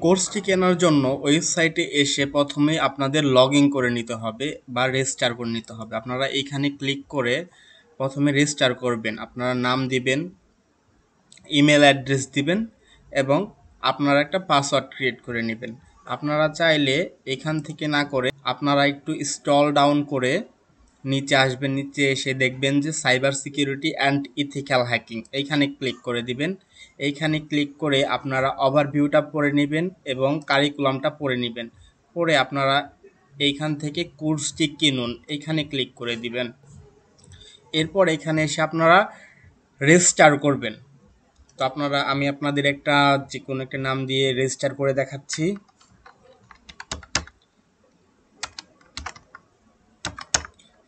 কোর্সটি কেনার জন্য ওয়েবসাইটে এসে প্রথমে আপনাদের লগ ইন করে নিতে হবে বা রেজিস্টার করে নিতে হবে। আপনারা এইখানে ক্লিক করে প্রথমে রেজিস্টার করবেন। আপনারা নাম দিবেন, ইমেল অ্যাড্রেস দিবেন এবং আপনারা একটা পাসওয়ার্ড ক্রিয়েট করে নেবেন। আপনারা চাইলে এখান থেকে না করে আপনারা একটু স্ক্রল ডাউন করে নিচে আসবেন। নিচে এসে দেখবেন যে cyber security and ethical hacking, এইখানে ক্লিক করে দিবেন। এইখানে ক্লিক করে আপনারা ওভারভিউটা পড়ে নেবেন এবং কারিকুলামটা পড়ে নেবেন। পরে আপনারা এইখান থেকে কোর্সটি কিনুন, এইখানে ক্লিক করে দিবেন। এরপর এখানে এসে আপনারা রেজিস্টার করবেন। তো আমি আপনাদের একটা যে কোনো একটা নাম দিয়ে রেজিস্টার করে দেখাচ্ছি।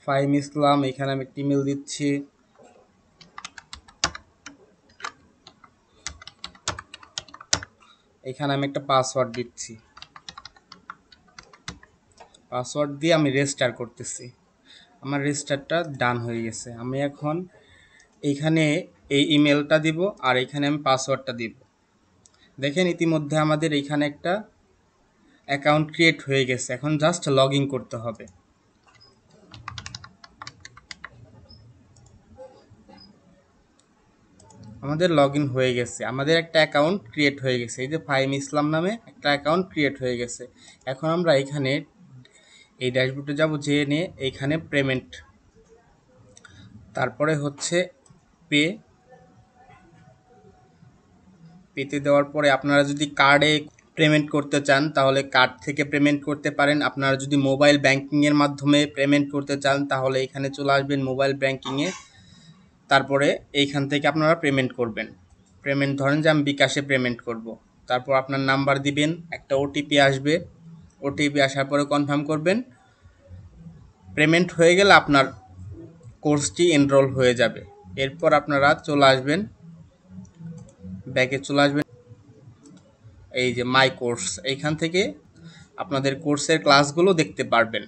ফাহিম ইসলাম, এখানে আমি একটা ইমেল দিচ্ছি। এখানে আমি একটা পাসওয়ার্ড দিচ্ছি। পাসওয়ার্ড দিয়ে আমি রেজিস্টার করতেছি। আমার রেজিস্টারটা ডান হয়ে গেছে। আমি এখন এইখানে এই ইমেলটা দিব আর এখানে আমি পাসওয়ার্ডটা দিব। দেখেন ইতিমধ্যে আমাদের এখানে একটা অ্যাকাউন্ট ক্রিয়েট হয়ে গেছে। এখন জাস্ট লগ ইন করতে হবে। আমাদের লগ ইন হয়ে গেছে, আমাদের একটা অ্যাকাউন্ট ক্রিয়েট হয়ে গেছে। এই যে ফাহিম ইসলাম নামে একটা অ্যাকাউন্ট ক্রিয়েট হয়ে গেছে। এখন আমরা এখানে এই ড্যাশবোর্ডে যাব, যেয়ে নিয়ে এইখানে পেমেন্ট, তারপরে হচ্ছে পেতে দেওয়ার পরে আপনারা যদি কার্ডে পেমেন্ট করতে চান তাহলে কার্ড থেকে পেমেন্ট করতে পারেন। আপনারা যদি মোবাইল ব্যাংকিংয়ের মাধ্যমে পেমেন্ট করতে চান তাহলে এখানে চলে আসবেন মোবাইল ব্যাংকিংয়ে। তারপরে এইখান থেকে আপনারা পেমেন্ট করবেন। পেমেন্ট ধরেন যে আমি বিকাশে পেমেন্ট করব। তারপর আপনার নাম্বার দিবেন, একটা ওটিপি আসবে। ওটিপি আসার পরে কনফার্ম করবেন। পেমেন্ট হয়ে গেলে আপনার কোর্সটি এনরোল হয়ে যাবে। এরপর আপনারা চলে আসবেন, ব্যাকে চলে আসবেন। এই যে মাই কোর্স, এইখান থেকে আপনাদের কোর্সের ক্লাসগুলো দেখতে পারবেন।